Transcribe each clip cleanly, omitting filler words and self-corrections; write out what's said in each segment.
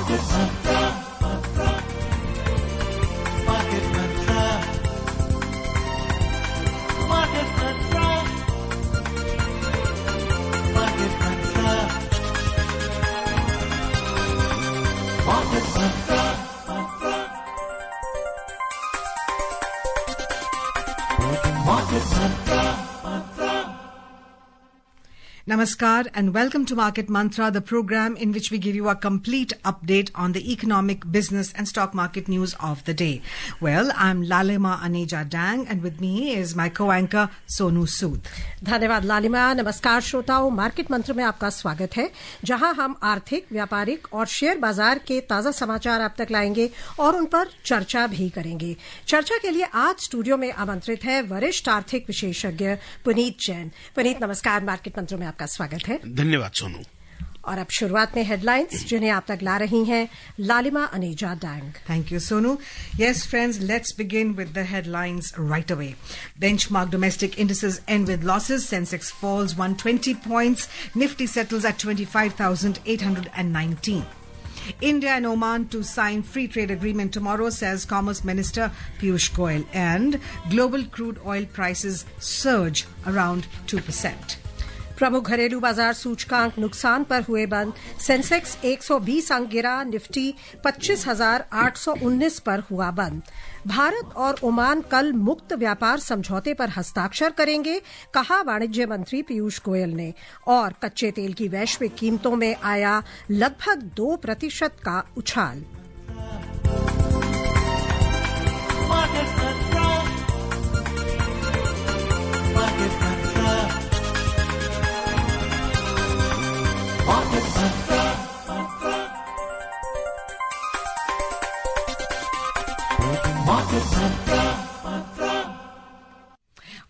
Market Mantra. Market Mantra. Market Mantra. Market Mantra. Market Mantra. Market Mantra. Namaskar and welcome to Market Mantra, the program in which we give you a complete update on the economic, business and stock market news of the day. Well, I'm Lalima Aneja Dang and with me is my co-anchor Sonu Sood. धन्यवाद लालिमा। नमस्कार श्रोताओं, market मंत्र में आपका स्वागत है, जहां हम आर्थिक, व्यापारिक और शेयर बाजार के ताजा समाचार आप तक लाएंगे और उन पर चर्चा भी करेंगे। चर्चा के लिए आज स्टूडियो में आमंत्रित है वरिष्ठ आर्थिक विशेषज्ञ पुनीत जैन। पुनीत, नमस्कार। मार्केट मंत्र में आपका स्वागत है। धन्यवाद सोनू। और अब शुरुआत में हेडलाइंस, जिन्हें आप तक ला रही हैं लालिमा अनेजा डांग। Thank you, Sonu. Yes, friends, let's begin with the headlines right away. Benchmark domestic indices end with losses. Sensex falls 120 points. Nifty settles at 25,819. India and Oman to sign free trade agreement tomorrow, says Commerce Minister Piyush Goyal. And global crude oil prices surge around 2%. प्रमुख घरेलू बाजार सूचकांक नुकसान पर हुए बंद। Sensex 120 अंक गिरा, निफ्टी 25,819 पर हुआ बंद। भारत और ओमान कल मुक्त व्यापार समझौते पर हस्ताक्षर करेंगे, कहा वाणिज्य मंत्री पीयूष गोयल ने। और कच्चे तेल की वैश्विक कीमतों में आया लगभग 2% का उछाल।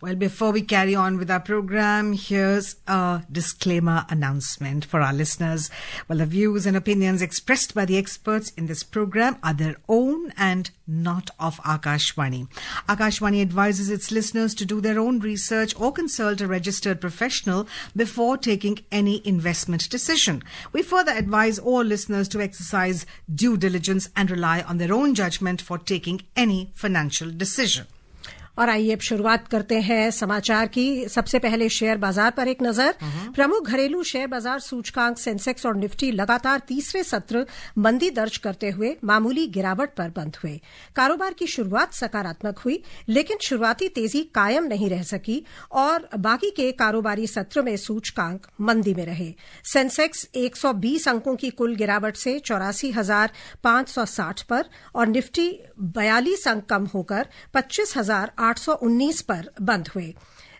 Well, before we carry on with our program, here's a disclaimer announcement for our listeners. Well, the views and opinions expressed by the experts in this program are their own and not of Akashvani. Akashvani advises its listeners to do their own research or consult a registered professional before taking any investment decision. We further advise all listeners to exercise due diligence and rely on their own judgment for taking any financial decision. और आइए अब शुरुआत करते हैं समाचार की। सबसे पहले शेयर बाजार पर एक नजर। प्रमुख घरेलू शेयर बाजार सूचकांक सेंसेक्स और निफ्टी लगातार तीसरे सत्र मंदी दर्ज करते हुए मामूली गिरावट पर बंद हुए। कारोबार की शुरुआत सकारात्मक हुई, लेकिन शुरुआती तेजी कायम नहीं रह सकी और बाकी के कारोबारी सत्र में सूचकांक मंदी में रहे। सेंसेक्स 120 अंकों की कुल गिरावट से 84,560 पर और निफ्टी 42 अंक कम होकर 25,819 पर बंद हुए।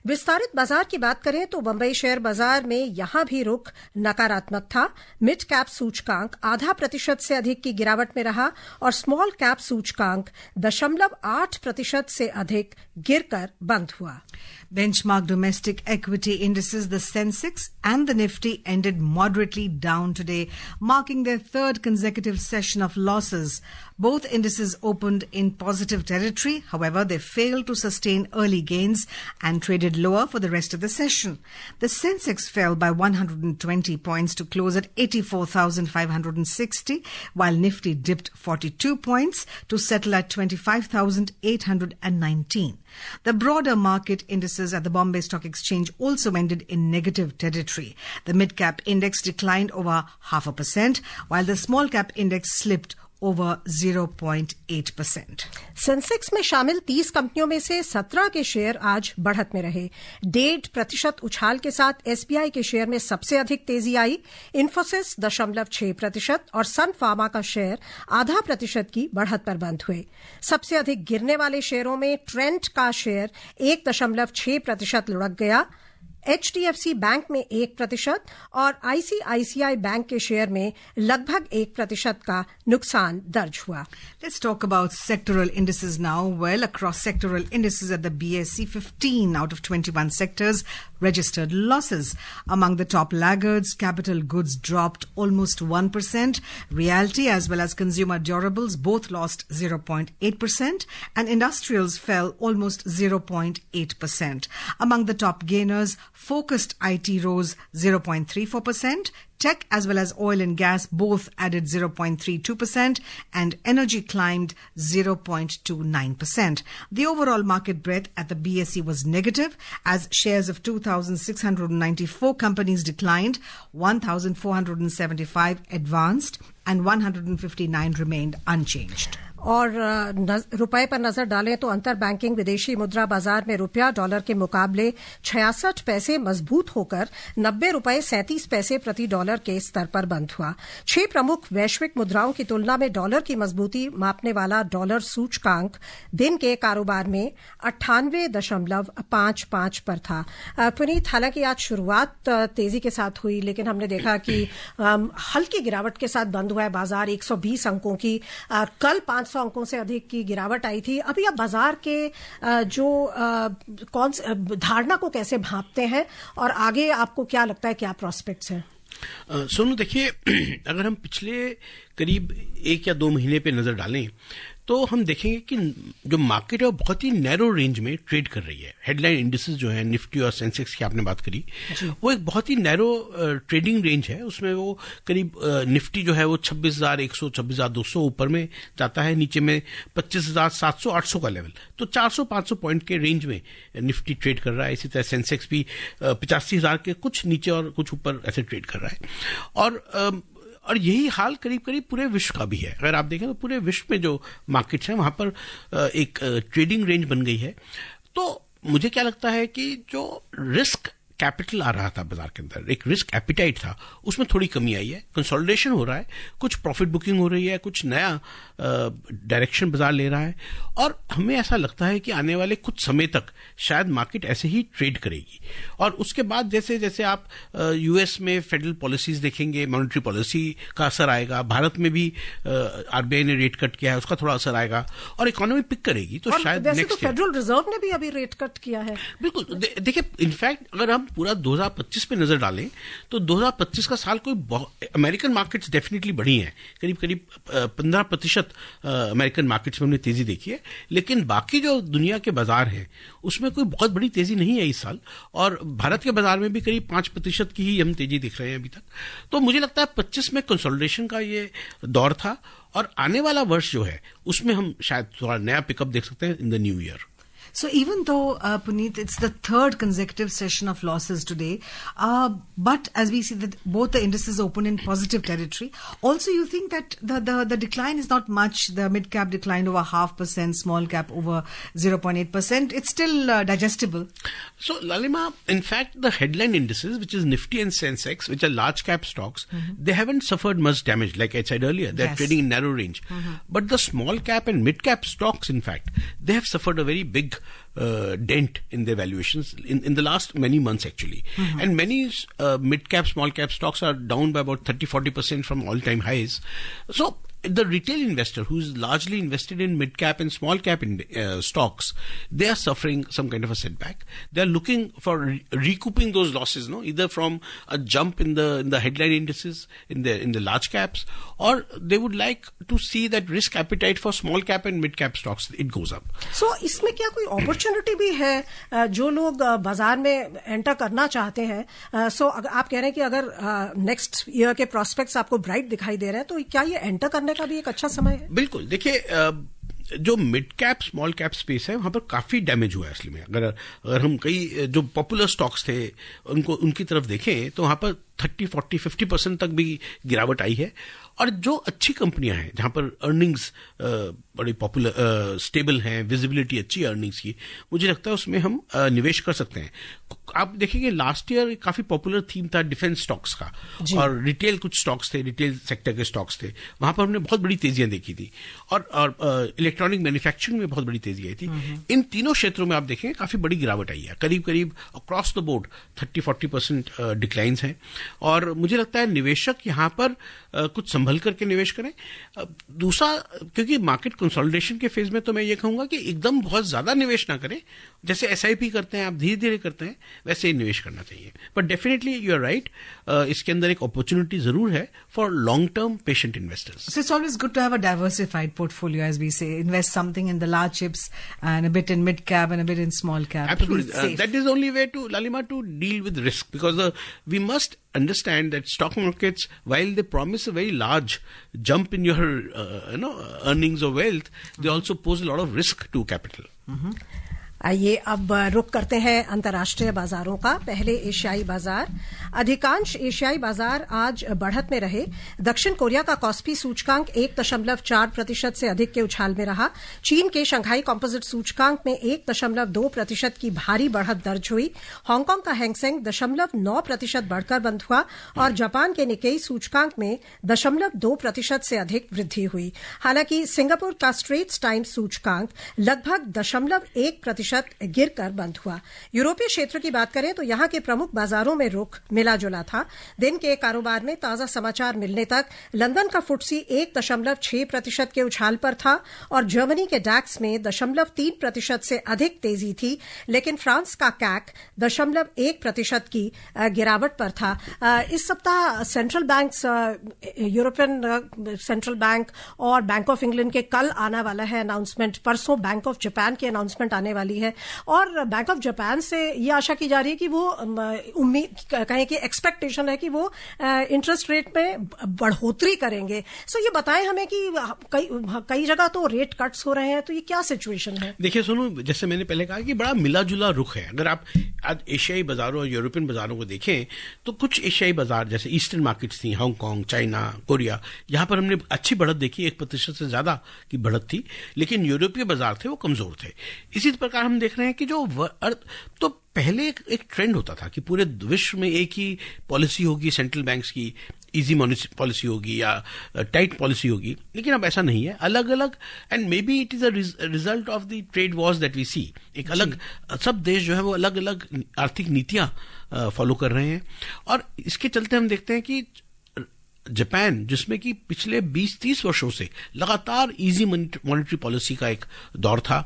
विस्तारित बाजार की बात करें तो बंबई शेयर बाजार में यहां भी रुख नकारात्मक था। मिड कैप सूचकांक 0.5% से अधिक की गिरावट में रहा और स्मॉल कैप सूचकांक 0.8% से अधिक गिरकर बंद हुआ। Benchmark domestic equity indices, the Sensex and the Nifty, ended moderately down today, marking their third consecutive session of losses. Both indices opened in positive territory. However, they failed to sustain early gains and traded lower for the rest of the session. The Sensex fell by 120 points to close at 84,560, while Nifty dipped 42 points to settle at 25,819. The broader market indices at the Bombay Stock Exchange also ended in negative territory. The mid-cap index declined over 0.5%, while the small-cap index slipped over 0.8%. Sensex में शामिल 30 कंपनियों में से 17 के share आज बढ़त में रहे। 1.5% उछाल के साथ एसबीआई के शेयर में सबसे अधिक तेजी आई। इन्फोसिस 0.6% और सन फार्मा का शेयर 0.5% की बढ़त पर बंद हुए। सबसे अधिक गिरने वाले शेयरों में ट्रेंट का शेयर 1.6% लुढ़क गया। एचडीएफसी बैंक में 1% और आईसीआईसीआई बैंक के शेयर में लगभग 1% का नुकसान दर्ज हुआ। Let's talk about sectoral indices now. Well, across sectoral indices at the BSE, 15 out of 21 sectors registered losses. Among the top laggards, capital goods dropped almost 1%. Realty as well as consumer durables both lost 0.8% and industrials fell almost 0.8%. Among the top gainers, Focused IT rose 0.34%. Tech as well as oil and gas both added 0.32% and energy climbed 0.29%. The overall market breadth at the BSE was negative as shares of 2,694 companies declined, 1,475 advanced and 159 remained unchanged. और रुपए पर नजर डालें तो अंतर banking विदेशी मुद्रा बाजार में रुपया डॉलर के मुकाबले 66 पैसे मजबूत होकर 90 रुपए 37 पैसे प्रति डॉलर के स्तर पर बंद हुआ। 6 प्रमुख वैश्विक मुद्राओं की तुलना में डॉलर की मजबूती मापने वाला डॉलर सूचकांक दिन के कारोबार में 98.55 पर था। पुनीत, हालांकि आज शुरुआत तेजी के साथ हुई, लेकिन हमने देखा कि हल्की गिरावट के साथ बंद हुआ है बाजार 120 अंकों की। कल 500 अंकों से अधिक की गिरावट आई थी। अभी आप बाजार के जो कौन धारणा को कैसे भांपते हैं और आगे आपको क्या लगता है, क्या प्रोस्पेक्ट्स हैं? सोनू, देखिए, अगर हम पिछले करीब 1 या 2 महीने पे नजर डालें तो हम देखेंगे कि जो मार्केट है वो बहुत ही नैरो रेंज में ट्रेड कर रही है। हेडलाइन इंडिसेस जो है निफ्टी और सेंसेक्स की आपने बात करी, वो एक बहुत ही नैरो ट्रेडिंग रेंज है। उसमें वो करीब निफ्टी जो है वो 26,100 26,200 ऊपर में जाता है, नीचे में 25,700 800 का लेवल, तो 400-500 पॉइंट के रेंज में निफ्टी ट्रेड कर रहा है। इसी तरह सेंसेक्स भी 85,000 के कुछ नीचे और कुछ ऊपर ऐसे ट्रेड कर रहा है। और यही हाल करीब करीब पूरे विश्व का भी है। अगर आप देखें तो पूरे विश्व में जो मार्केट्स हैं वहां पर एक ट्रेडिंग रेंज बन गई है। तो मुझे क्या लगता है कि जो रिस्क कैपिटल आ रहा था बाजार के अंदर, एक रिस्क एपिटाइट था, उसमें थोड़ी कमी आई है। कंसोलिडेशन हो रहा है, कुछ प्रॉफिट बुकिंग हो रही है, कुछ नया डायरेक्शन बाजार ले रहा है और हमें ऐसा लगता है कि आने वाले कुछ समय तक शायद मार्केट ऐसे ही ट्रेड करेगी। और उसके बाद जैसे जैसे आप यूएस में फेडरल पॉलिसीज देखेंगे, मॉनेटरी पॉलिसी का असर आएगा, भारत में भी आरबीआई ने रेट कट किया है, उसका थोड़ा असर आएगा और इकोनॉमी पिक करेगी। तो शायद नेक्स्ट फेडरल रिजर्व ने भी अभी रेट कट किया है। बिल्कुल, देखिए, इनफैक्ट अगर हम पूरा 2025 पे नजर डालें तो 2025 का साल कोई अमेरिकन मार्केट्स डेफिनेटली बढ़ी हैं, करीब करीब 15% अमेरिकन मार्केट्स में हमने तेजी देखी है। लेकिन बाकी जो दुनिया के बाजार हैं उसमें कोई बहुत बड़ी तेजी नहीं है इस साल, और भारत के बाजार में भी करीब 5% की ही हम तेजी दिख रहे हैं अभी तक। तो मुझे लगता है 25 में कंसोलिडेशन का ये दौर था और आने वाला वर्ष जो है उसमें हम शायद थोड़ा नया पिकअप देख सकते हैं in the new year. So even though, Puneet, it's the third consecutive session of losses today, but as we see that both the indices open in positive territory, also you think that the decline is not much. The mid cap declined over 0.5%, small cap over 0.8%. It's still digestible. So, Lalima, in fact, the headline indices, which is Nifty and Sensex, which are large cap stocks, they haven't suffered much damage. Like I said earlier, they're trading in narrow range. But the small cap and mid cap stocks, in fact, they have suffered a very big dent in their valuations in the last many months actually. And many mid cap, small cap stocks are down by about 30-40% from all time highs. So the retail investor who's largely invested in mid cap and small cap stocks, they are suffering some kind of a setback. They are looking for recouping those losses, either from a jump in the headline indices in the large caps, or they would like to see that risk appetite for small cap and mid cap stocks it goes up. So इसमें क्या कोई opportunity भी है जो लोग बाजार में enter करना चाहते हैं? सो आप कह रहे हैं कि अगर नेक्स्ट ईयर के प्रोस्पेक्ट्स आपको ब्राइट दिखाई दे रहे हैं, तो क्या ये एंटर करने का भी एक अच्छा समय है? बिल्कुल, देखिए, जो mid cap small cap space है वहां पर काफी डैमेज हुआ है असली में। अगर हम कई जो पॉपुलर स्टॉक्स थे उनकी तरफ देखें तो वहां पर 30-40-50% तक भी गिरावट आई है। और जो अच्छी कंपनियां हैं जहां पर अर्निंग्स बड़ी पॉपुलर स्टेबल हैं, विजिबिलिटी अच्छी है अर्निंग्स की, मुझे लगता है उसमें हम निवेश कर सकते हैं। आप देखेंगे लास्ट ईयर काफी पॉपुलर थीम था डिफेंस स्टॉक्स का, और रिटेल कुछ स्टॉक्स थे, रिटेल सेक्टर के स्टॉक्स थे, वहां पर हमने बहुत बड़ी तेजियां देखी थी। और इलेक्ट्रॉनिक मैन्युफैक्चरिंग में बहुत बड़ी तेजी आई थी। इन तीनों क्षेत्रों में आप देखेंगे काफी बड़ी गिरावट आई है, करीब करीब अक्रॉस द बोर्ड 30-40% डिक्लाइंस हैं। और मुझे लगता है निवेशक यहां पर कुछ संभल संभल करके निवेश करें। दूसरा, क्योंकि मार्केट कंसोलिडेशन के फेज में तो मैं ये कहूंगा कि एकदम बहुत ज्यादा निवेश ना करें, जैसे SIP करते हैं आप, धीरे धीरे करते हैं, वैसे ही निवेश करना चाहिए। But definitely you are right, इसके अंदर एक अपॉर्चुनिटी जरूर है for long term patient investors. So it's always good to have a diversified portfolio, as we say. Invest something in the large chips and a bit in mid cap and a bit in small cap. Absolutely. That is the only way to, Lalima, to deal with risk, because we must understand that stock markets, while they promise a very large jump in your earnings or wealth, they also pose a lot of risk to capital. आइए अब रुक करते हैं अंतर्राष्ट्रीय बाजारों का। पहले एशियाई बाजार। अधिकांश एशियाई बाजार आज बढ़त में रहे। दक्षिण कोरिया का कॉस्पी सूचकांक 1.4% से अधिक के उछाल में रहा। चीन के शंघाई कंपोजिट सूचकांक में 1.2% की भारी बढ़त दर्ज हुई। हांगकांग का हैंगसेंग 0.9% बढ़कर बंद हुआ और जापान के निकेई सूचकांक में 0.2% से अधिक वृद्धि हुई। हालांकि सिंगापुर का स्ट्रेट्स टाइम्स सूचकांक लगभग 0.1% गिरकर बंद हुआ। यूरोपीय क्षेत्र की बात करें तो यहां के प्रमुख बाजारों में रुख मिला जुला था। दिन के कारोबार में ताजा समाचार मिलने तक लंदन का फुट्सी 1.6% के उछाल पर था और जर्मनी के डैक्स में 0.3% से अधिक तेजी थी, लेकिन फ्रांस का कैक 0.1% की गिरावट पर था। इस सप्ताह central banks, European central bank और बैंक ऑफ इंग्लैंड के कल आने वाला है अनाउंसमेंट, परसों बैंक ऑफ जापान की अनाउंसमेंट आने वाली है और बैंक ऑफ जापान से ये आशा की जा रही है कि वो उम्मीद कहें कि एक्सपेक्टेशन है कि वो इंटरेस्ट रेट में बढ़ोतरी करेंगे। सो ये बताएं हमें कि कई जगह तो रेट कट्स हो रहे हैं, तो ये क्या सिचुएशन है? देखिए सोनू, जैसे मैंने पहले कहा कि बड़ा मिला जुला रुख है। अगर आप आज एशियाई बाजारों और यूरोपियन बाजारों को देखें तो कुछ एशियाई बाजार जैसे ईस्टर्न मार्केट्स थी, हांगकांग, चाइना, कोरिया, यहां पर हमने अच्छी बढ़त देखी, 1% से ज्यादा की बढ़त थी, लेकिन यूरोपीय बाजार थे वो कमजोर थे। इसी प्रकार हम देख रहे हैं कि जो तो पहले एक ट्रेंड होता था कि पूरे विश्व में एक ही पॉलिसी होगी, सेंट्रल बैंक्स की इजी पॉलिसी होगी या टाइट पॉलिसी होगी, लेकिन अब ऐसा नहीं है। अलग अलग, and maybe it is a result of the trade wars that we see. एक अलग, सब देश जो है वो अलग अलग आर्थिक नीतियां फॉलो कर रहे हैं और इसके चलते हम देखते हैं कि जापान, जिसमें कि पिछले 20-30 वर्षों से लगातार इजी मॉनेटरी पॉलिसी का एक दौर था,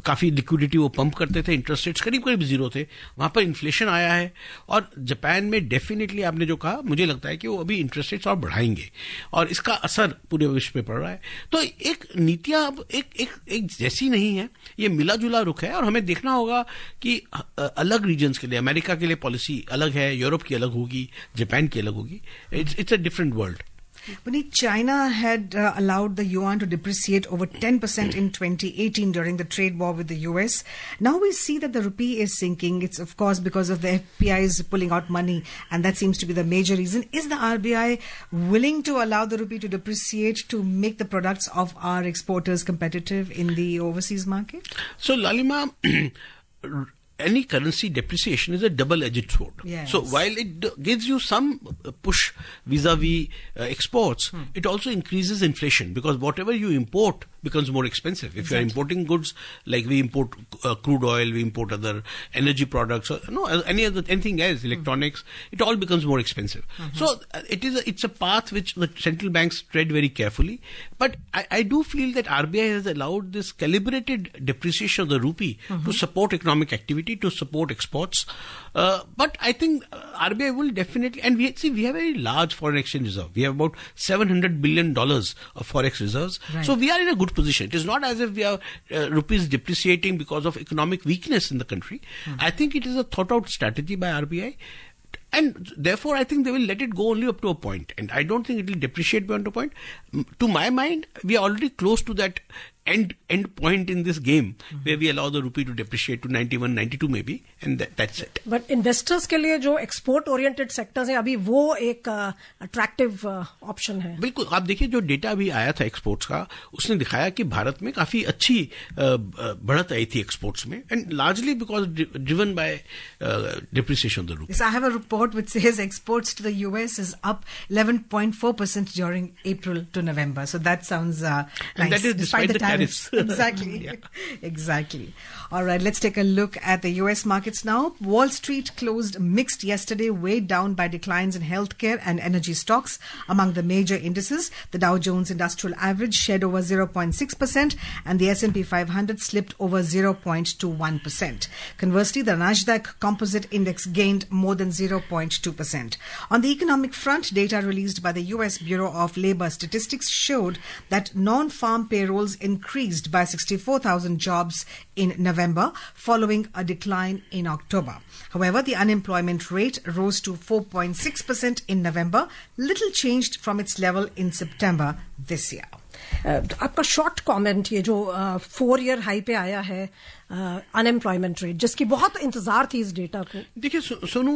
काफी लिक्विडिटी वो पंप करते थे, इंटरेस्ट रेट्स करीब करीब जीरो थे, वहां पर इन्फ्लेशन आया है और जापान में डेफिनेटली आपने जो कहा, मुझे लगता है कि वो अभी इंटरेस्ट रेट्स और बढ़ाएंगे और इसका असर पूरे विश्व पे पड़ रहा है। तो एक नीतियां अब एक जैसी नहीं है, ये मिला जुला रुख है और हमें देखना होगा कि अलग रीजन्स के लिए, अमेरिका के लिए पॉलिसी अलग है, यूरोप की अलग होगी, जापान की अलग होगी। It's a different world. Puneet, China had allowed the yuan to depreciate over 10% in 2018 during the trade war with the US. Now we see that the rupee is sinking. It's of course because of the FPIs pulling out money, and that seems to be the major reason. Is the RBI willing to allow the rupee to depreciate to make the products of our exporters competitive in the overseas market? So, Lalima, any currency depreciation is a double-edged sword. Yes. So while it gives you some push vis-a-vis exports, it also increases inflation because whatever you import becomes more expensive. If you are importing goods like we import crude oil, we import other energy products, or anything else, electronics, it all becomes more expensive. So it's a path which the central banks tread very carefully. But I do feel that RBI has allowed this calibrated depreciation of the rupee to support economic activity, to support exports. But I think RBI will definitely, and we have a very large foreign exchange reserve. We have about $700 billion of forex reserves. Right. So we are in a good position. It is not as if we are rupees depreciating because of economic weakness in the country. I think it is a thought out strategy by RBI. And therefore, I think they will let it go only up to a point. And I don't think it will depreciate beyond a point. To my mind, we are already close to that end point in this game where we allow the rupee to depreciate to 91, 92 maybe, and that's it. But investors के लिए जो export oriented sectors हैं, अभी वो एक attractive option है. बिल्कुल, आप देखिए जो डेटा अभी आया था एक्सपोर्ट्स का, उसने दिखाया कि भारत में काफी अच्छी बढ़त आई थी एक्सपोर्ट्स में, and largely because driven by depreciation of the rupee. Yes, I have a report which says exports to the US is up 11.4% during April to November. So that sounds nice. And that is despite the tariffs. Exactly. Yeah. Exactly. All right, let's take a look at the US markets now. Wall Street closed mixed yesterday, weighed down by declines in healthcare and energy stocks among the major indices. The Dow Jones Industrial Average shed over 0.6% and the S&P 500 slipped over 0.21%. Conversely, the Nasdaq Composite Index gained more than 0.2%. On the economic front, data released by the US Bureau of Labor Statistics showed that non-farm payrolls increased by 64,000 jobs in November, following a decline in October. However, the unemployment rate rose to 4.6% in November, little changed from its level in September this year. आपका short comment ये जो 4 year high पे आया है unemployment rate, जिसकी बहुत इंतजार थी इस डेटा को। देखिए सोनू,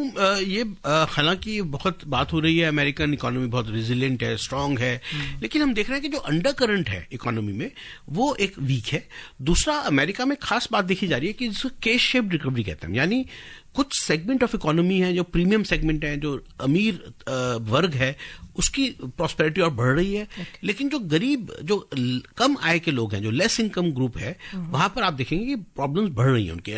ये हालांकि बहुत बात हो रही है, अमेरिकन इकोनॉमी बहुत रेजिलिएंट है, स्ट्रांग है, लेकिन हम देख रहे हैं कि जो अंडर करंट है इकोनॉमी में वो एक वीक है। दूसरा, अमेरिका में खास बात देखी जा रही है कि जिसको के शेप्ड रिकवरी कहते हैं, यानी कुछ सेगमेंट ऑफ इकोनॉमी है जो प्रीमियम सेगमेंट है, जो अमीर वर्ग है, उसकी प्रॉस्पेरिटी और बढ़ रही है, लेकिन जो गरीब, जो कम आय के लोग हैं, जो लेस इनकम ग्रुप है, वहां पर आप देखेंगे कि प्रॉब्लम्स बढ़ रही हैं उनके।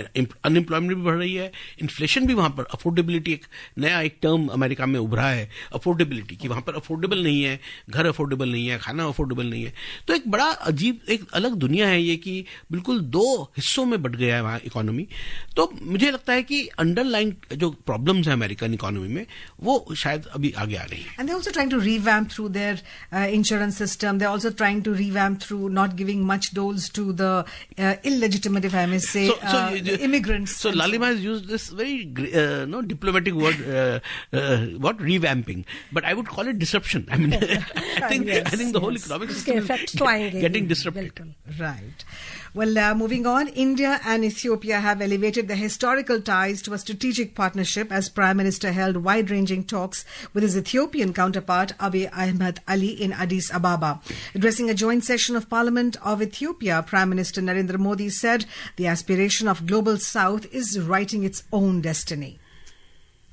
अनएम्प्लॉयमेंट भी बढ़ रही है, इन्फ्लेशन भी वहां पर, अफोर्डेबिलिटी एक नया एक टर्म अमेरिका में उभरा है, अफोर्डेबिलिटी, कि वहां पर अफोर्डेबल नहीं है, घर अफोर्डेबल नहीं है, खाना अफोर्डेबल नहीं है। तो एक बड़ा अजीब, एक अलग दुनिया है ये, कि बिल्कुल 2 हिस्सों में बट गया है वहां इकोनॉमी। तो मुझे लगता है कि अंडरलाइन जो प्रॉब्लम्स है अमेरिकन इकोनॉमी में, वो शायद अभी आगे आ रही है। And they're also trying to revamp through their insurance system. They're also trying to revamp through not giving much doles to the illegitimate, if I may say, immigrants. So Lalima has used this very diplomatic word, what, revamping, but I would call it disruption. I mean, I think the whole economic system is getting disrupted. Right. Well, moving on, India and Ethiopia have elevated their historical ties to a strategic partnership as Prime Minister held wide-ranging talks with his Ethiopian counterpart Abiy Ahmed Ali in Addis Ababa. Addressing a joint session of Parliament of Ethiopia, Prime Minister Narendra Modi said the aspiration of Global South is writing its own destiny.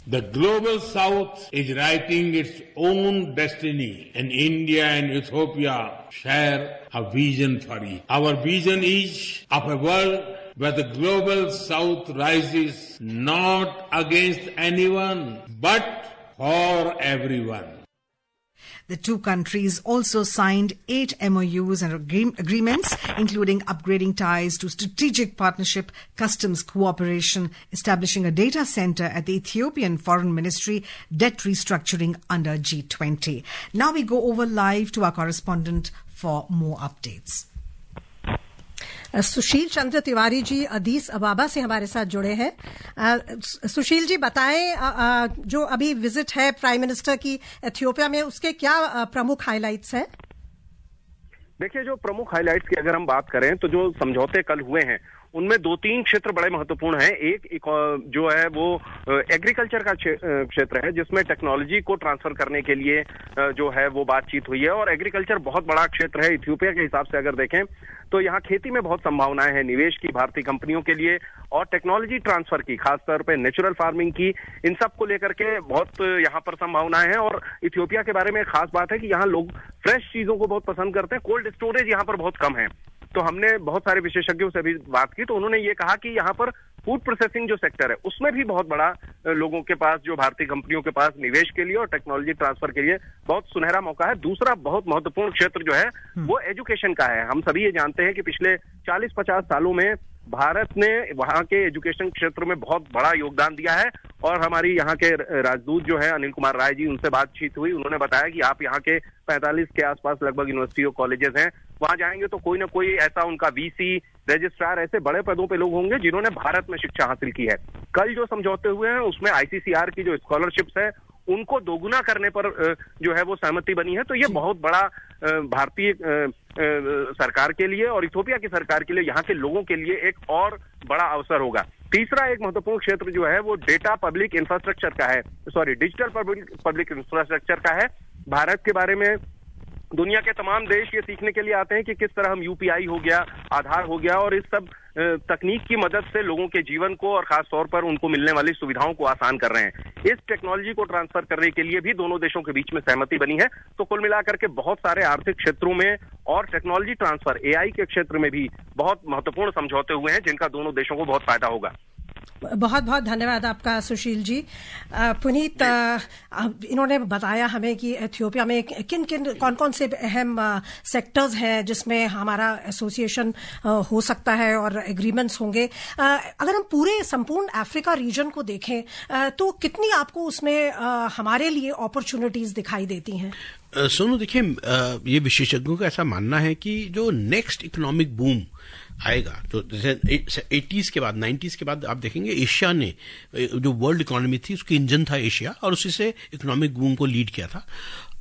The Global South is writing its own destiny, and India and Ethiopia share a vision for it. Our vision is of a world where the Global South rises not against anyone, but for everyone. The two countries also signed 8 MOUs and agreements, including upgrading ties to strategic partnership, customs cooperation, establishing a data center at the Ethiopian Foreign Ministry, debt restructuring under G20. Now we go over live to our correspondent for more updates. Sushil Chandra Tiwari ji अदीस अबाबा से हमारे साथ जुड़े हैं। सुशील जी बताएं, जो अभी visit है prime minister की एथियोपिया में, उसके क्या प्रमुख हाइलाइट्स हैं? देखिए, जो प्रमुख हाइलाइट्स की अगर हम बात करें तो जो समझौते कल हुए हैं उनमें 2-3 क्षेत्र बड़े महत्वपूर्ण हैं। एक जो है वो एग्रीकल्चर का क्षेत्र है, जिसमें टेक्नोलॉजी को ट्रांसफर करने के लिए जो है वो बातचीत हुई है, और एग्रीकल्चर बहुत बड़ा क्षेत्र है। इथियोपिया के हिसाब से अगर देखें तो यहाँ खेती में बहुत संभावनाएं हैं निवेश की भारतीय कंपनियों के लिए, और टेक्नोलॉजी ट्रांसफर की, खासतौर पे नेचुरल फार्मिंग की, इन सब को लेकर के बहुत यहाँ पर संभावनाएं हैं। और इथियोपिया के बारे में खास बात है कि यहाँ लोग फ्रेश चीजों को बहुत पसंद करते हैं, कोल्ड स्टोरेज यहाँ पर बहुत कम है। तो हमने बहुत सारे विशेषज्ञों से भी बात की, तो उन्होंने ये कहा कि यहाँ पर फूड प्रोसेसिंग जो सेक्टर है उसमें भी बहुत बड़ा लोगों के पास, जो भारतीय कंपनियों के पास निवेश के लिए और टेक्नोलॉजी ट्रांसफर के लिए बहुत सुनहरा मौका है। दूसरा बहुत महत्वपूर्ण क्षेत्र जो है वो एजुकेशन का है। हम सभी ये जानते हैं कि पिछले 40-50 सालों में भारत ने वहां के एजुकेशन क्षेत्र में बहुत बड़ा योगदान दिया है, और हमारी यहाँ के राजदूत जो है अनिल कुमार राय जी, उनसे बातचीत हुई, उन्होंने बताया कि आप यहाँ के 45 के आसपास लगभग यूनिवर्सिटी और कॉलेजेस हैं, वहां जाएंगे तो कोई ना कोई ऐसा उनका वीसी, रजिस्ट्रार, ऐसे बड़े पदों पे लोग होंगे जिन्होंने भारत में शिक्षा हासिल की है। कल जो समझौते हुए हैं उसमें ICCR की जो स्कॉलरशिप्स है उनको दोगुना करने पर जो है वो सहमति बनी है। तो ये बहुत बड़ा भारतीय सरकार के लिए और इथियोपिया की सरकार के लिए, यहाँ के लोगों के लिए एक और बड़ा अवसर होगा। तीसरा एक महत्वपूर्ण क्षेत्र जो है वो डेटा पब्लिक इंफ्रास्ट्रक्चर का है, डिजिटल पब्लिक इंफ्रास्ट्रक्चर का है। भारत के बारे में दुनिया के तमाम देश ये सीखने के लिए आते हैं कि किस तरह हम UPI हो गया, आधार हो गया और इस सब तकनीक की मदद से लोगों के जीवन को और खास तौर पर उनको मिलने वाली सुविधाओं को आसान कर रहे हैं। इस टेक्नोलॉजी को ट्रांसफर करने के लिए भी दोनों देशों के बीच में सहमति बनी है। तो कुल मिलाकर के बहुत सारे आर्थिक क्षेत्रों में और टेक्नोलॉजी ट्रांसफर AI के क्षेत्र में भी बहुत महत्वपूर्ण समझौते हुए हैं, जिनका दोनों देशों को बहुत फायदा होगा। बहुत बहुत धन्यवाद आपका सुशील जी। पुनीत, इन्होंने बताया हमें कि इथियोपिया में कौन कौन से अहम सेक्टर्स हैं जिसमें हमारा एसोसिएशन हो सकता है और एग्रीमेंट्स होंगे। अगर हम पूरे संपूर्ण अफ्रीका रीजन को देखें तो कितनी आपको उसमें हमारे लिए अपॉर्चुनिटीज दिखाई देती हैं? सोनू, देखिए, ये विशेषज्ञों का ऐसा मानना है कि जो नेक्स्ट इकोनॉमिक बूम आएगा, तो जैसे 80s के बाद 90s के बाद आप देखेंगे एशिया ने, जो वर्ल्ड इकोनॉमी थी उसकी इंजन था एशिया, और उसी से इकोनॉमिक बूम को लीड किया था।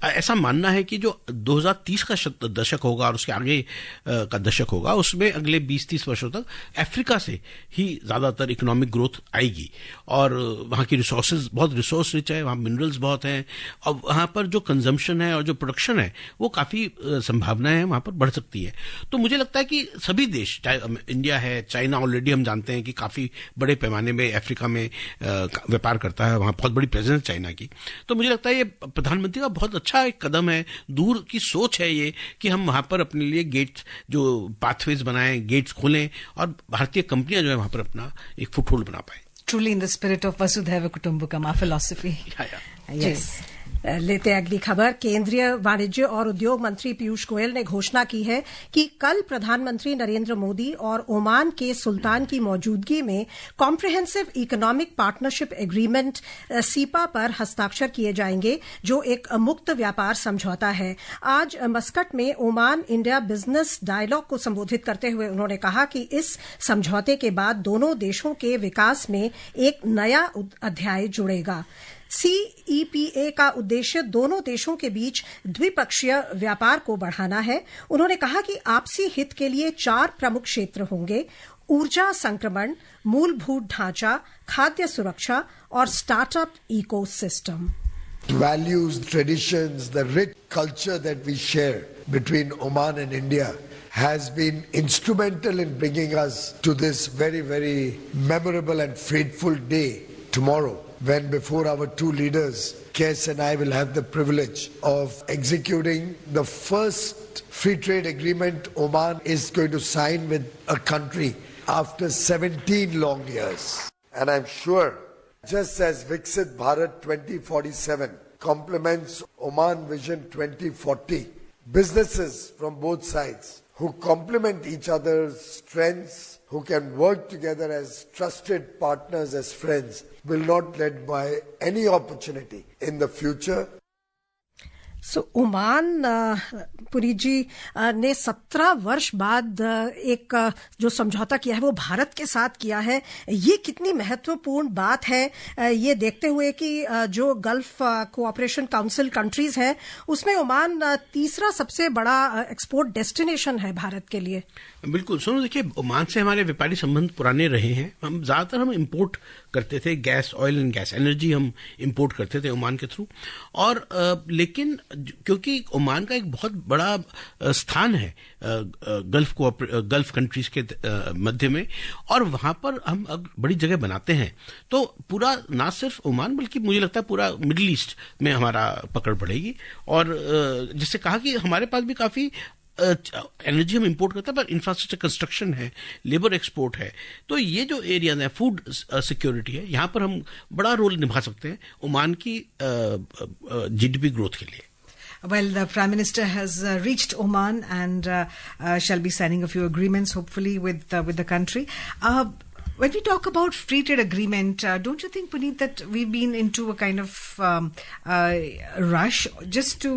ऐसा मानना है कि जो 2030 का दशक होगा और उसके आगे का दशक होगा, उसमें अगले 20-30 वर्षों तक अफ्रीका से ही ज्यादातर इकोनॉमिक ग्रोथ आएगी। और वहाँ की रिसोर्सेज बहुत रिसोर्स रिच है, वहाँ मिनरल्स बहुत हैं, और वहाँ पर जो कंजम्पशन है और जो प्रोडक्शन है वो काफ़ी संभावनाएं वहाँ पर बढ़ सकती है। तो मुझे लगता है कि सभी देश, चाहे इंडिया है, चाइना ऑलरेडी हम जानते हैं कि काफ़ी बड़े पैमाने में अफ्रीका में व्यापार करता है, वहाँ बहुत बड़ी प्रेजेंस चाइना की। तो मुझे लगता है ये प्रधानमंत्री का बहुत अच्छा एक कदम है, दूर की सोच है ये कि हम वहां पर अपने लिए गेट्स, जो पाथवेज बनाएं, गेट्स खोलें और भारतीय कंपनियां जो है वहां पर अपना एक फुटहोल्ड बना पाए। Truly in the spirit of Vasudhaiva Kutumbakam, our philosophy. Yes. लेते अगली खबर। केंद्रीय वाणिज्य और उद्योग मंत्री पीयूष गोयल ने घोषणा की है कि कल प्रधानमंत्री नरेंद्र मोदी और ओमान के सुल्तान की मौजूदगी में comprehensive economic partnership agreement cepa पर हस्ताक्षर किए जाएंगे, जो एक मुक्त व्यापार समझौता है। आज मस्कट में ओमान इंडिया बिजनेस डायलॉग को संबोधित करते हुए उन्होंने कहा कि इस समझौते के बाद दोनों देशों के विकास में एक नया अध्याय जुड़ेगा। CEPA का उद्देश्य दोनों देशों के बीच द्विपक्षीय व्यापार को बढ़ाना है। उन्होंने कहा कि आपसी हित के लिए 4 प्रमुख क्षेत्र होंगे: ऊर्जा संक्रमण, मूलभूत ढांचा, खाद्य सुरक्षा और startup ecosystem. Values, traditions, the rich culture that we share between Oman and India has been instrumental in bringing us to this very, very memorable and fateful day tomorrow, when before our two leaders, Kes and I, will have the privilege of executing the first free trade agreement Oman is going to sign with a country after 17 long years. And I'm sure, just as Viksit Bharat 2047 complements Oman Vision 2040, businesses from both sides who complement each other's strengths, who can work together as trusted partners, as friends, will not let by any opportunity in the future. So Oman, Puri ji, ने 17 वर्ष बाद एक जो समझौता किया है वो भारत के साथ किया है। ये कितनी महत्वपूर्ण बात है, ये देखते हुए कि जो गल्फ कोऑपरेशन काउंसिल कंट्रीज हैं उसमें ओमान तीसरा सबसे बड़ा एक्सपोर्ट डेस्टिनेशन है भारत के लिए। बिल्कुल सुनो, देखिए, ओमान से हमारे व्यापारी संबंध पुराने रहे हैं। हम इंपोर्ट करते थे, gas, oil and gas, energy हम इंपोर्ट करते थे ओमान के थ्रू। और लेकिन क्योंकि ओमान का एक बहुत बड़ा स्थान है गल्फ कंट्रीज के मध्य में, और वहां पर हम अब बड़ी जगह बनाते हैं, तो पूरा ना सिर्फ ओमान बल्कि मुझे लगता है पूरा मिडिल ईस्ट में हमारा पकड़ बढ़ेगी। और जिससे कहा कि हमारे पास भी काफी एनर्जी हम इंपोर्ट करते हैं, पर इंफ्रास्ट्रक्चर कंस्ट्रक्शन है, लेबर एक्सपोर्ट है, तो ये जो एरियाज है, फूड सिक्योरिटी है, यहाँ पर हम बड़ा रोल निभा सकते हैं ओमान की GDP ग्रोथ के लिए। Well, the Prime Minister has reached Oman and shall be signing a few agreements, hopefully, with the country. When we talk about free trade agreement, don't you think, Puneet, that we've been into a kind of rush just to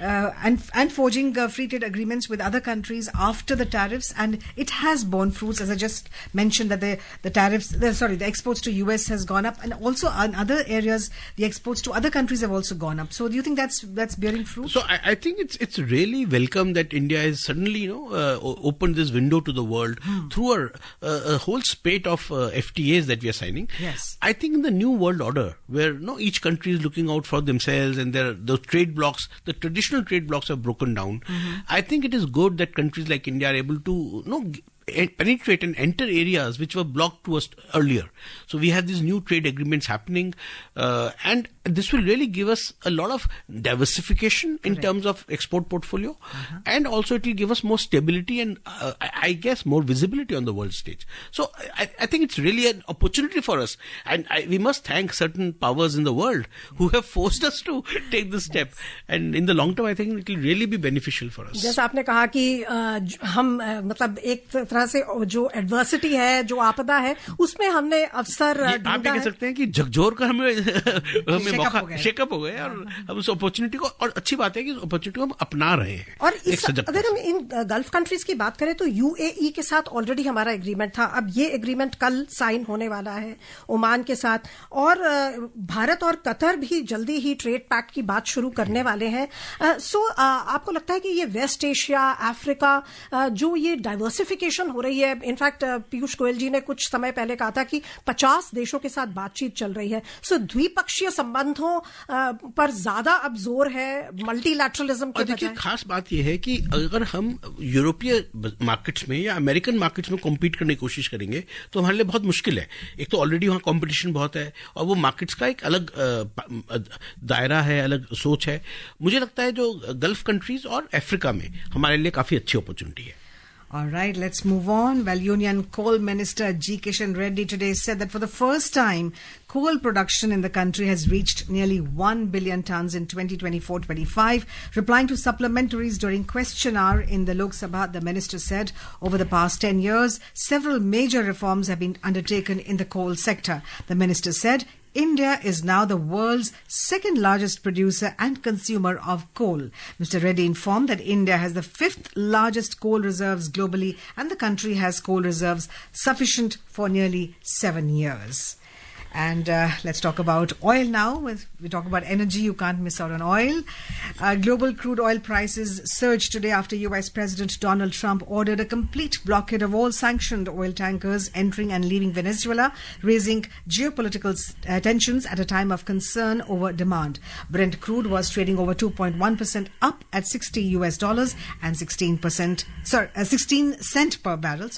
and forging free trade agreements with other countries after the tariffs, and it has borne fruits, as I just mentioned, that the tariffs, the exports to US has gone up, and also in other areas the exports to other countries have also gone up. So do you think that's bearing fruit? So I think it's really welcome that India has suddenly opened this window to the world through a whole spate of FTAs that we are signing. Yes. I think in the new world order, where each country is looking out for themselves, and those trade blocks, the traditional trade blocks have broken down. I think it is good that countries like India are able to penetrate and enter areas which were blocked to us earlier. So we have these new trade agreements happening, and this will really give us a lot of diversification in terms of export portfolio, and also it will give us more stability and I guess more visibility on the world stage. So I think it's really an opportunity for us, and we must thank certain powers in the world who have forced us to take this step, and in the long term I think it will really be beneficial for us. जैसा आपने कहा कि हम मतलब एक तरह से जो एडवर्सिटी है, जो आपदा है, उसमें हमने अवसर आप ये कह सकते हैं कि झकझोर कर हमें मौका शेकअप हो गए, और हम उस अपॉर्चुनिटी को, और अच्छी बात है कि उस अपॉर्चुनिटी को हम अपना रहे हैं. और अगर हम इन गल्फ कंट्रीज की बात करें तो यूएई के साथ ऑलरेडी हमारा एग्रीमेंट था. अब ये एग्रीमेंट कल साइन होने वाला है ओमान के साथ, और भारत और कतर भी जल्दी ही ट्रेड पैक्ट की बात शुरू करने वाले हैं. सो आपको लगता है कि ये वेस्ट एशिया, अफ्रीका, जो ये डाइवर्सिफिकेशन हो रही है, इनफैक्ट पीयूष गोयल जी ने कुछ समय पहले कहा था कि 50 देशों के साथ बातचीत चल रही है, सो द्विपक्षीय संबंधों पर ज्यादा अब जोर है मल्टीलैटरलिज्म के बजाय. देखिए, खास बात यह है कि अगर हम यूरोपीय मार्केट्स में या अमेरिकन मार्केट्स में कॉम्पीट करने की कोशिश करेंगे तो हमारे लिए बहुत मुश्किल है. एक तो ऑलरेडी वहां कॉम्पिटिशन बहुत है, और वो मार्केट्स का एक अलग दायरा है, अलग सोच है. मुझे लगता है जो गल्फ कंट्रीज और अफ्रीका में हमारे लिए काफी अच्छी अपॉर्चुनिटी है. All right, let's move on. Well, Union Coal Minister G. Kishan Reddy today said that for the first time, coal production in the country has reached nearly 1 billion tons in 2024-25. Replying to supplementaries during question hour in the Lok Sabha, the minister said over the past 10 years, several major reforms have been undertaken in the coal sector. The minister said, India is now the world's second largest producer and consumer of coal. Mr. Reddy informed that India has the 5th largest coal reserves globally, and the country has coal reserves sufficient for nearly 7 years. And let's talk about oil now. We talk about energy. You can't miss out on oil. Global crude oil prices surged today after U.S. President Donald Trump ordered a complete blockade of all sanctioned oil tankers entering and leaving Venezuela, raising geopolitical tensions at a time of concern over demand. Brent crude was trading over 2.1% up at $60 and 16 cent per barrel,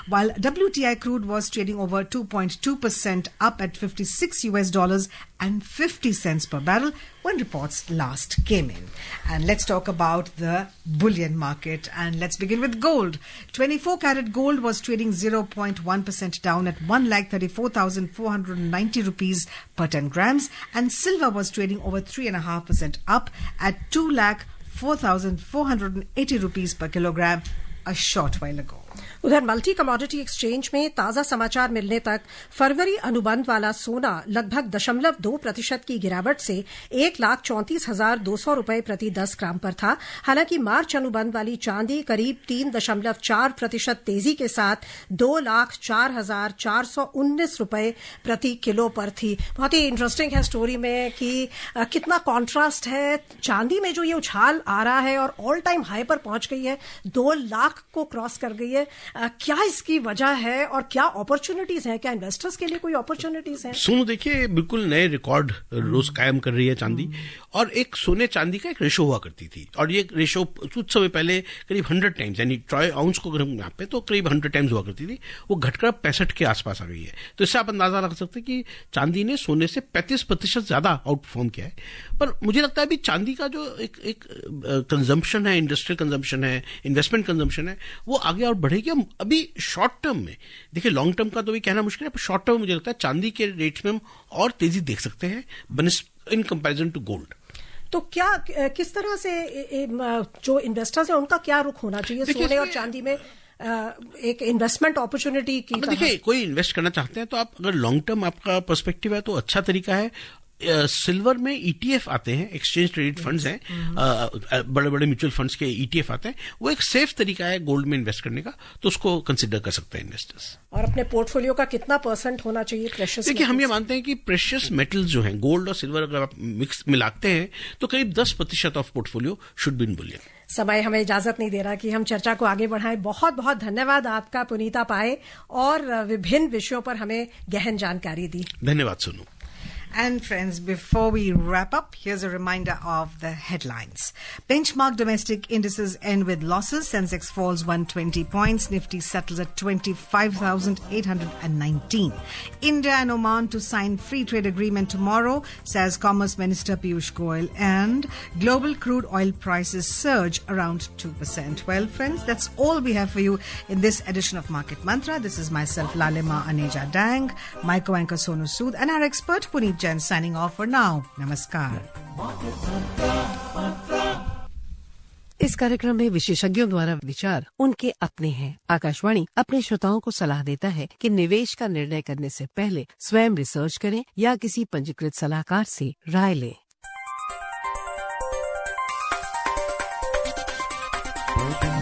while WTI crude was trading over 2.2% up at $56 and 50 cents per barrel when reports last came in. And let's talk about the bullion market, and let's begin with gold. 24 karat gold was trading 0.1% down at 1,34,490 rupees per 10 grams, and silver was trading over 3.5% up at 2,04,480 rupees per kilogram a short while ago. उधर multi commodity exchange में ताजा समाचार मिलने तक फरवरी अनुबंध वाला सोना लगभग 0.2% की गिरावट से 1,34,200 रुपए प्रति 10 ग्राम पर था. हालांकि मार्च अनुबंध वाली चांदी करीब 3.4% तेजी के साथ 2,04,419 रुपए प्रति किलो पर थी. बहुत ही इंटरेस्टिंग है स्टोरी में कि कितना कॉन्ट्रास्ट है. चांदी में जो ये उछाल आ रहा है और ऑल टाइम हाई पर पहुंच गई है, 2 लाख को क्रॉस कर गई है. क्या इसकी वजह है और क्या अपॉर्चुनिटीज हैं? क्या इन्वेस्टर्स के लिए कोई अपॉर्चुनिटीज हैं? सोनू, देखिए, बिल्कुल नए रिकॉर्ड रोज कायम कर रही है चांदी. और एक सोने चांदी का एक रेशो हुआ करती थी, और ये रेशो कुछ समय पहले करीब 100 टाइम्स, यानी ट्रॉय आउंस को अगर हम नापे तो करीब 100 टाइम्स हुआ करती थी. वो घटकर 65 के आसपास आ गई है. तो इससे आप अंदाजा लगा सकते हैं कि चांदी ने सोने से 35% ज्यादा आउट परफॉर्म किया है. पर मुझे लगता है अभी चांदी का जो एक कंजम्पशन है, इंडस्ट्रियल कंजम्पशन है, इन्वेस्टमेंट कंजम्पशन है, वो आगे और बढ़ेगी. हम अभी शॉर्ट टर्म में, देखिए लॉन्ग टर्म का तो भी कहना मुश्किल है, पर शॉर्ट टर्म में मुझे लगता है चांदी के रेट्स में हम और तेजी देख सकते हैं इन कंपैरिजन टू गोल्ड. तो क्या किस तरह से जो इन्वेस्टर्स हैं उनका क्या रुख होना चाहिए सोने और चांदी में एक इन्वेस्टमेंट अपॉर्चुनिटी की? देखिए, कोई इन्वेस्ट करना चाहते हैं तो आप अगर लॉन्ग टर्म आपका पर्सपेक्टिव है तो अच्छा तरीका है. सिल्वर में ईटीएफ आते हैं, एक्सचेंज ट्रेडेड फंड्स हैं, बड़े बड़े म्यूचुअल फंड्स के ईटीएफ आते हैं. वो एक सेफ तरीका है गोल्ड में इन्वेस्ट करने का, तो उसको कंसिडर कर सकते हैं इन्वेस्टर्स. और अपने पोर्टफोलियो का कितना % होना चाहिए प्रेशियस? देखिए, हम ये मानते हैं कि प्रेशियस मेटल्स जो हैं, गोल्ड और सिल्वर, अगर आप मिलाते हैं तो करीब 10% of portfolio should be in Boolean. समय हमें इजाजत नहीं दे रहा कि हम चर्चा को आगे बढ़ाएं. बहुत बहुत धन्यवाद आपका पुनीता पाए, और विभिन्न विषयों पर हमें गहन जानकारी दी. धन्यवाद Sonu. And friends, before we wrap up, here's a reminder of the headlines. Benchmark domestic indices end with losses. Sensex falls 120 points. Nifty settles at 25,819. India and Oman to sign free trade agreement tomorrow, says Commerce Minister Piyush Goyal. And global crude oil prices surge around 2%. Well, friends, that's all we have for you in this edition of Market Mantra. This is myself, Lalima Aneja Dang, my co-anchor Sonu Sood, and our expert Puneet Jain signing off for now. Namaskar. इस कार्यक्रम में विशेषज्ञों द्वारा विचार उनके अपने हैं। आकाशवाणी अपने श्रोताओं को सलाह देता है कि निवेश का निर्णय करने से पहले स्वयं रिसर्च करें या किसी पंजीकृत सलाहकार से राय लें।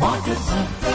Market Mantra.